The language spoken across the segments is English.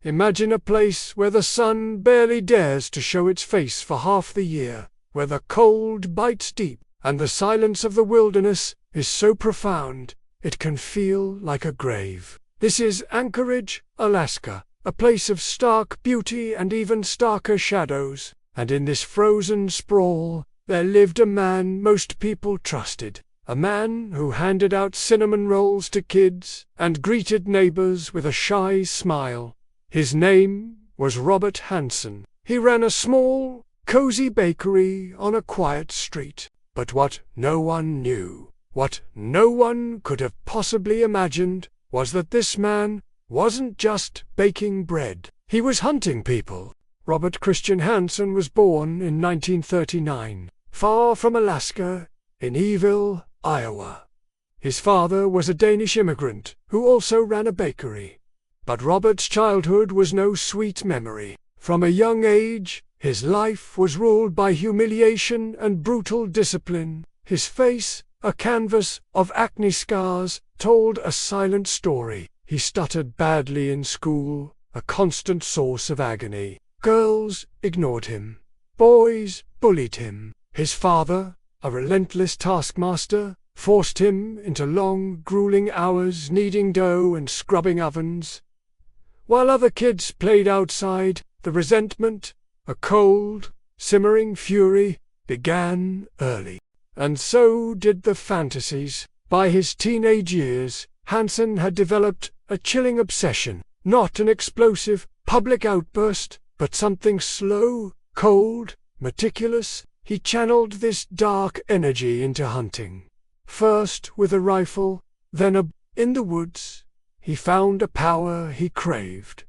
Imagine a place where the sun barely dares to show its face for half the year, where the cold bites deep, and the silence of the wilderness is so profound it can feel like a grave. This is Anchorage, Alaska, a place of stark beauty and even starker shadows, and in this frozen sprawl there lived a man most people trusted, a man who handed out cinnamon rolls to kids and greeted neighbors with a shy smile. His name was Robert Hansen. He ran a small, cozy bakery on a quiet street. But what no one knew, what no one could have possibly imagined, was that this man wasn't just baking bread. He was hunting people. Robert Christian Hansen was born in 1939, far from Alaska, in Eville, Iowa. His father was a Danish immigrant who also ran a bakery. But Robert's childhood was no sweet memory. From a young age, his life was ruled by humiliation and brutal discipline. His face, a canvas of acne scars, told a silent story. He stuttered badly in school, a constant source of agony. Girls ignored him. Boys bullied him. His father, a relentless taskmaster, forced him into long, grueling hours kneading dough and scrubbing ovens. While other kids played outside, the resentment, a cold, simmering fury, began early. And so did the fantasies. By his teenage years, Hansen had developed a chilling obsession, not an explosive, public outburst, but something slow, cold, meticulous. He channeled this dark energy into hunting. First with a rifle, then in the woods, he found a power he craved.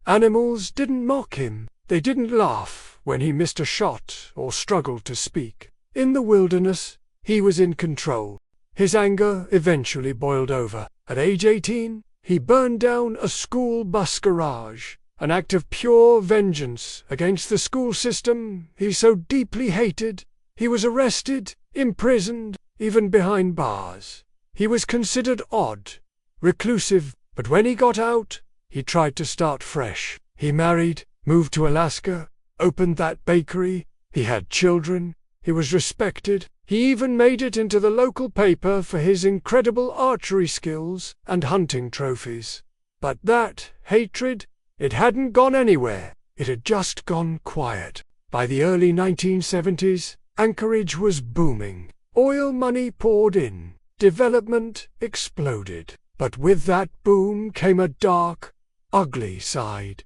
Animals didn't mock him. They didn't laugh when he missed a shot or struggled to speak. In the wilderness, he was in control. His anger eventually boiled over. At age 18, he burned down a school bus garage, an act of pure vengeance against the school system he so deeply hated. He was arrested, imprisoned, even behind bars. He was considered odd, reclusive, but when he got out, he tried to start fresh. He married, moved to Alaska, opened that bakery. He had children. He was respected. He even made it into the local paper for his incredible archery skills and hunting trophies. But that hatred, it hadn't gone anywhere. It had just gone quiet. By the early 1970s, Anchorage was booming. Oil money poured in. Development exploded. But with that boom came a dark, ugly side.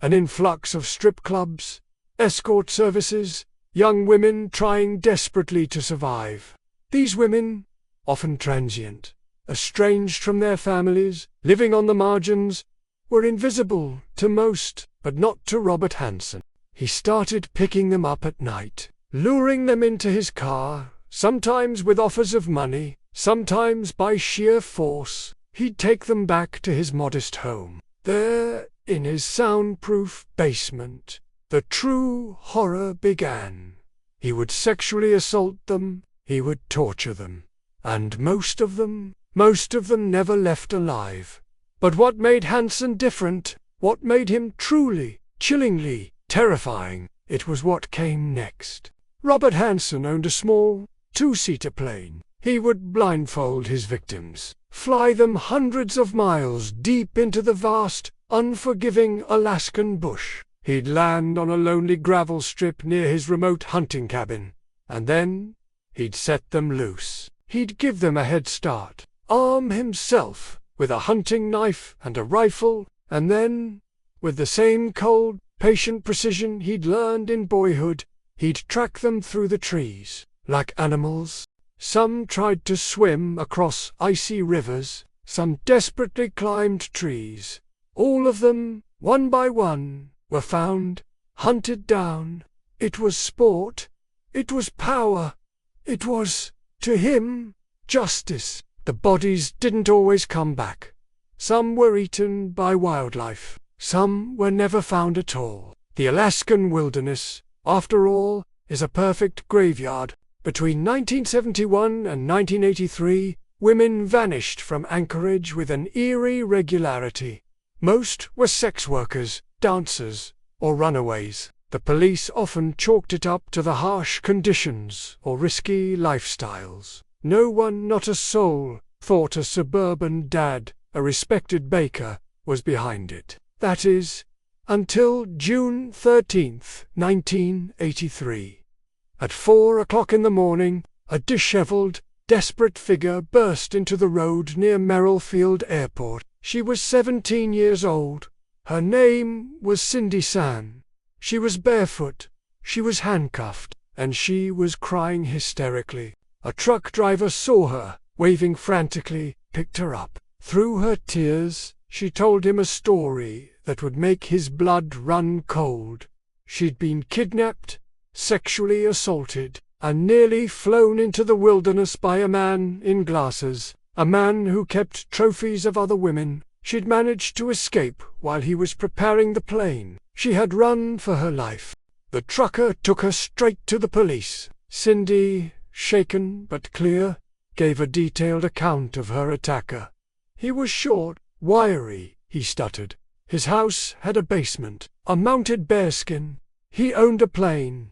An influx of strip clubs, escort services, young women trying desperately to survive. These women, often transient, estranged from their families, living on the margins, were invisible to most, but not to Robert Hansen. He started picking them up at night, luring them into his car, sometimes with offers of money, sometimes by sheer force. He'd take them back to his modest home. There, in his soundproof basement, the true horror began. He would sexually assault them, he would torture them, and most of them never left alive. But what made Hansen different, what made him truly, chillingly terrifying, it was what came next. Robert Hansen owned a small, two-seater plane. He would blindfold his victims, fly them hundreds of miles deep into the vast, unforgiving Alaskan bush. He'd land on a lonely gravel strip near his remote hunting cabin, and then he'd set them loose. He'd give them a head start, arm himself with a hunting knife and a rifle, and then, with the same cold, patient precision he'd learned in boyhood, he'd track them through the trees. Like animals, some tried to swim across icy rivers, some desperately climbed trees. All of them, one by one, were found, hunted down. It was sport. It was power. It was, to him, justice. The bodies didn't always come back. Some were eaten by wildlife. Some were never found at all. The Alaskan wilderness, after all, is a perfect graveyard. Between 1971 and 1983, women vanished from Anchorage with an eerie regularity. Most were sex workers, dancers, or runaways. The police often chalked it up to the harsh conditions or risky lifestyles. No one, not a soul, thought a suburban dad, a respected baker, was behind it. That is, until June 13, 1983. At 4 o'clock in the morning, a disheveled, desperate figure burst into the road near Merrillfield Airport. She was 17 years old. Her name was Cindy San. She was barefoot, she was handcuffed, and she was crying hysterically. A truck driver saw her, waving frantically, picked her up. Through her tears, she told him a story that would make his blood run cold. She'd been kidnapped, sexually assaulted, and nearly flown into the wilderness by a man in glasses, a man who kept trophies of other women. She'd managed to escape while he was preparing the plane. She had run for her life. The trucker took her straight to the police. Cindy, shaken but clear, gave a detailed account of her attacker. He was short, wiry, he stuttered. His house had a basement, a mounted bearskin. He owned a plane.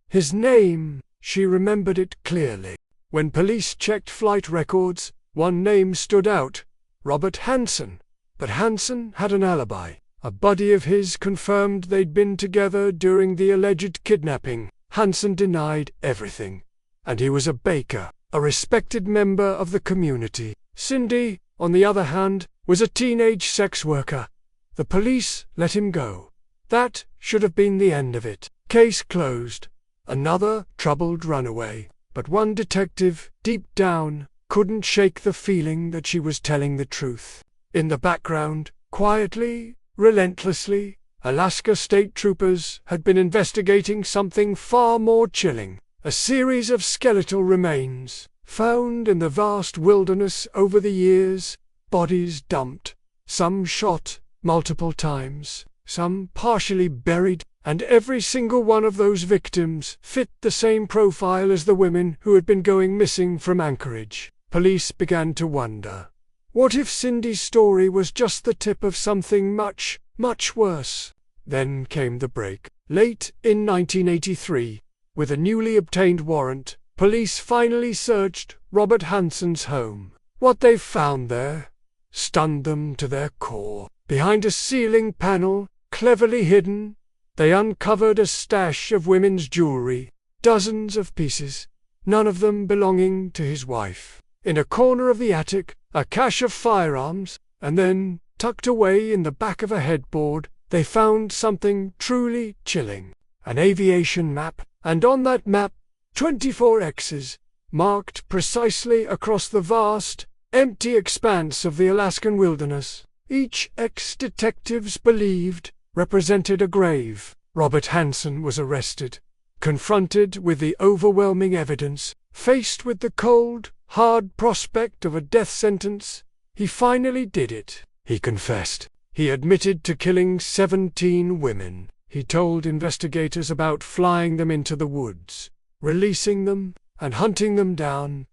His name, she remembered it clearly. When police checked flight records, one name stood out, Robert Hansen. But Hansen had an alibi. A buddy of his confirmed they'd been together during the alleged kidnapping. Hansen denied everything. And he was a baker, a respected member of the community. Cindy, on the other hand, was a teenage sex worker. The police let him go. That should have been the end of it. Case closed. Another troubled runaway. But one detective, deep down, couldn't shake the feeling that she was telling the truth. In the background, quietly, relentlessly, Alaska state troopers had been investigating something far more chilling. A series of skeletal remains, found in the vast wilderness over the years, bodies dumped, some shot multiple times, some partially buried, and every single one of those victims fit the same profile as the women who had been going missing from Anchorage. Police began to wonder. What if Cindy's story was just the tip of something much, much worse? Then came the break. Late in 1983, with a newly obtained warrant, police finally searched Robert Hansen's home. What they found there stunned them to their core. Behind a ceiling panel, cleverly hidden, they uncovered a stash of women's jewelry, dozens of pieces, none of them belonging to his wife. In a corner of the attic, a cache of firearms, and then, tucked away in the back of a headboard, they found something truly chilling. An aviation map, and on that map, 24 X's, marked precisely across the vast, empty expanse of the Alaskan wilderness. Each X, detectives believed, represented a grave. Robert Hansen was arrested. Confronted with the overwhelming evidence, faced with the cold, hard prospect of a death sentence, he finally did it. He confessed. He admitted to killing 17 women. He told investigators about flying them into the woods, releasing them, and hunting them down.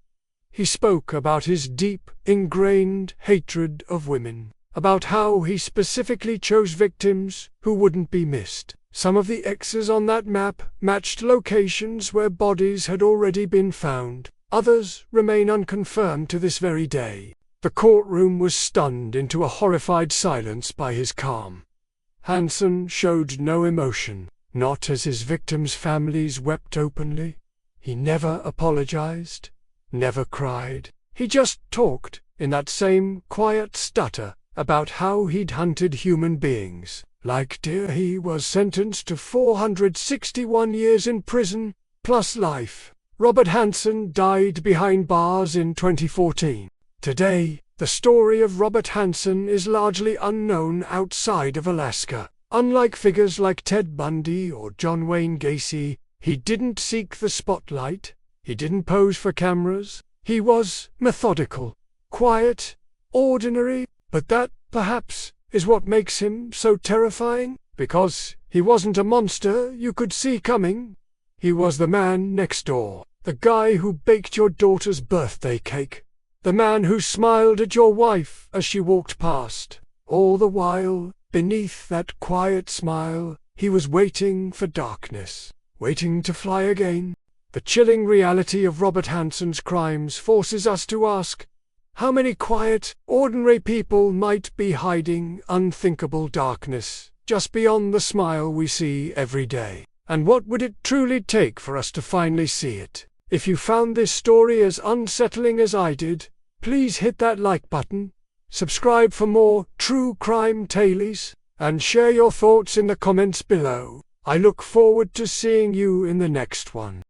He spoke about his deep, ingrained hatred of women, about how he specifically chose victims who wouldn't be missed. Some of the X's on that map matched locations where bodies had already been found. Others remain unconfirmed to this very day. The courtroom was stunned into a horrified silence by his calm. Hansen showed no emotion, not as his victims' families wept openly. He never apologized, never cried. He just talked, in that same quiet stutter, about how he'd hunted human beings. Like deer, he was sentenced to 461 years in prison, plus life. Robert Hansen died behind bars in 2014. Today, the story of Robert Hansen is largely unknown outside of Alaska. Unlike figures like Ted Bundy or John Wayne Gacy, he didn't seek the spotlight. He didn't pose for cameras. He was methodical, quiet, ordinary, but that, perhaps, is what makes him so terrifying, because he wasn't a monster you could see coming. He was the man next door, the guy who baked your daughter's birthday cake, the man who smiled at your wife as she walked past, All the while, beneath that quiet smile, he was waiting for darkness, waiting to fly again. The chilling reality of Robert Hansen's crimes forces us to ask, how many quiet, ordinary people might be hiding unthinkable darkness just beyond the smile we see every day? And what would it truly take for us to finally see it? If you found this story as unsettling as I did, please hit that like button, subscribe for more true crime tales, and share your thoughts in the comments below. I look forward to seeing you in the next one.